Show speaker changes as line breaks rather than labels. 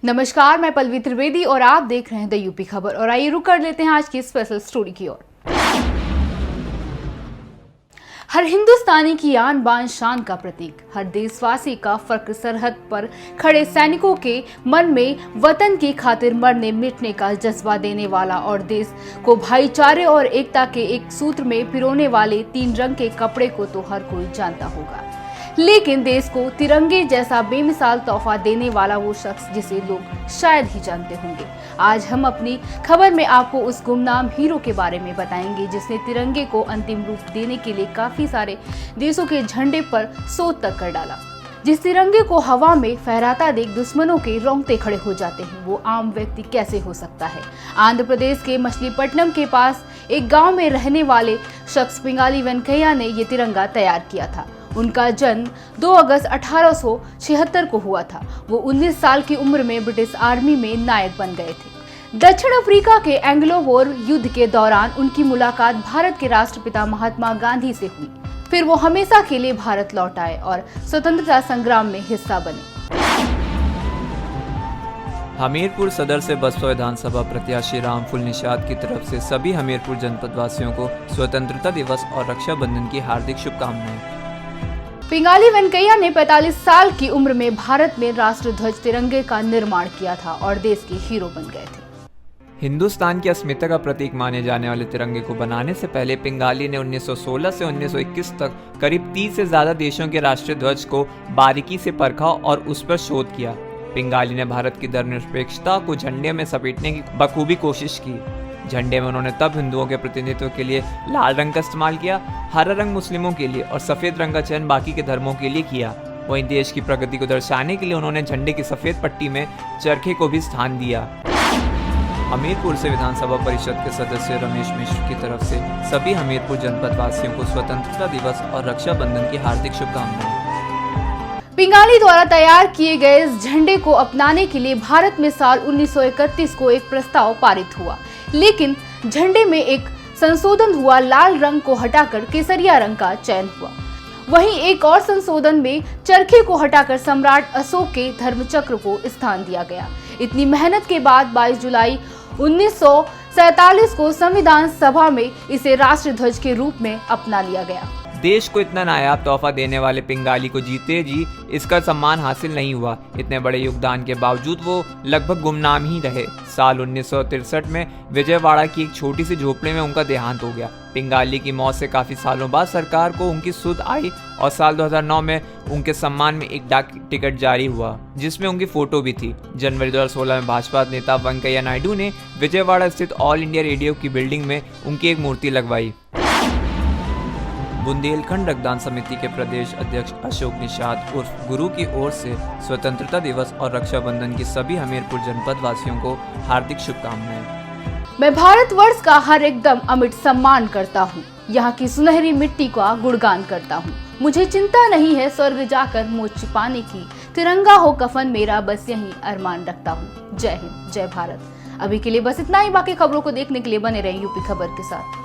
नमस्कार, मैं पल्लवी त्रिवेदी और आप देख रहे हैं द यूपी खबर। और आइए रुक कर लेते हैं आज की स्पेशल स्टोरी की ओर। हर हिंदुस्तानी की आन बान शान का प्रतीक, हर देशवासी का फख्र, सरहद पर खड़े सैनिकों के मन में वतन की खातिर मरने मिटने का जज्बा देने वाला और देश को भाईचारे और एकता के एक सूत्र में पिरोने वाले तीन रंग के कपड़े को तो हर कोई जानता होगा, लेकिन देश को तिरंगे जैसा बेमिसाल तोहफा देने वाला वो शख्स जिसे लोग शायद ही जानते होंगे। आज हम अपनी खबर में आपको उस गुमनाम हीरो के बारे में बताएंगे जिसने तिरंगे को अंतिम रूप देने के लिए काफी सारे देशों के झंडे पर सोच तक कर डाला। जिस तिरंगे को हवा में फहराता देख दुश्मनों के रोंगटे खड़े हो जाते हैं, वो आम व्यक्ति कैसे हो सकता है। आंध्र प्रदेश के मछलीपट्टनम के पास एक गांव में रहने वाले शख्स पिंगाली वेंकैया ने ये तिरंगा तैयार किया था। उनका जन्म 2 अगस्त 1876 को हुआ था। वो 19 साल की उम्र में ब्रिटिश आर्मी में नायक बन गए थे। दक्षिण अफ्रीका के एंग्लो वॉर युद्ध के दौरान उनकी मुलाकात भारत के राष्ट्रपिता महात्मा गांधी से हुई। फिर वो हमेशा के लिए भारत लौट आए और स्वतंत्रता संग्राम में हिस्सा बने।
हमीरपुर सदर से बसपा विधानसभा प्रत्याशी रामफूल निषाद की तरफ से सभी हमीरपुर जनपद वासियों को स्वतंत्रता दिवस और रक्षाबंधन की हार्दिक शुभकामनाएं।
पिंगाली वेंकैया ने 45 साल की उम्र में भारत में राष्ट्रध्वज तिरंगे का निर्माण किया था और देश के हीरो बन गए थे।
हिंदुस्तान की अस्मिता का प्रतीक माने जाने वाले तिरंगे को बनाने से पहले पिंगाली ने 1916 से 1921 तक करीब 30 से ज्यादा देशों के राष्ट्रीय ध्वज को बारीकी से परखा और उस पर शोध किया। पिंगाली ने भारत की धर्मनिरपेक्षता को झंडे में समेटने की बखूबी कोशिश की। झंडे में उन्होंने तब हिंदुओं के प्रतिनिधित्व के लिए लाल रंग का इस्तेमाल किया, हरा रंग मुस्लिमों के लिए और सफेद रंग का चयन बाकी के धर्मों के लिए किया। वहीं देश की प्रगति को दर्शाने के लिए उन्होंने झंडे की सफेद पट्टी में चरखे को भी स्थान दिया। हमीरपुर से विधानसभा परिषद के सदस्य रमेश मिश्र की तरफ से सभी हमीरपुर जनपद वासियों को स्वतंत्रता दिवस और रक्षाबंधन की हार्दिक शुभकामनाएं।
पिंगाली द्वारा तैयार किए गए इस झंडे को अपनाने के लिए भारत में साल 1931 को एक प्रस्ताव पारित हुआ, लेकिन झंडे में एक संशोधन हुआ। लाल रंग को हटाकर केसरिया रंग का चयन हुआ। वहीं एक और संशोधन में चरखे को हटाकर सम्राट अशोक के धर्मचक्र को स्थान दिया गया। इतनी मेहनत के बाद 22 जुलाई 1947 को संविधान सभा में इसे राष्ट्रध्वज के रूप में अपना लिया गया।
देश को इतना नायाब तोहफा देने वाले पिंगाली को जीते जी इसका सम्मान हासिल नहीं हुआ। इतने बड़े योगदान के बावजूद वो लगभग गुमनाम ही रहे। साल 1963 में विजयवाड़ा की एक छोटी सी झोपड़ी में उनका देहांत हो गया। पिंगाली की मौत से काफी सालों बाद सरकार को उनकी सुध आई और साल 2009 में उनके सम्मान में एक डाक टिकट जारी हुआ जिसमें उनकी फोटो भी थी। जनवरी 2016 में भाजपा नेता वेंकैया नायडू ने विजयवाड़ा स्थित ऑल इंडिया रेडियो की बिल्डिंग में उनकी एक मूर्ति लगवाई। बुंदेलखंड रक्तदान समिति के प्रदेश अध्यक्ष अशोक निषाद उर्फ गुरु की ओर से स्वतंत्रता दिवस और रक्षाबंधन की सभी हमीरपुर जनपद वासियों को हार्दिक शुभकामनाएं।
मैं भारतवर्ष का हर एकदम अमिट सम्मान करता हूँ, यहाँ की सुनहरी मिट्टी का गुणगान करता हूँ। मुझे चिंता नहीं है स्वर्ग जाकर मोच छिपाने की, तिरंगा हो कफन मेरा बस यही अरमान रखता हूँ। जय हिंद, जय भारत। अभी के लिए बस इतना ही। बाकी खबरों को देखने के लिए बने रहें यूपी खबर के साथ।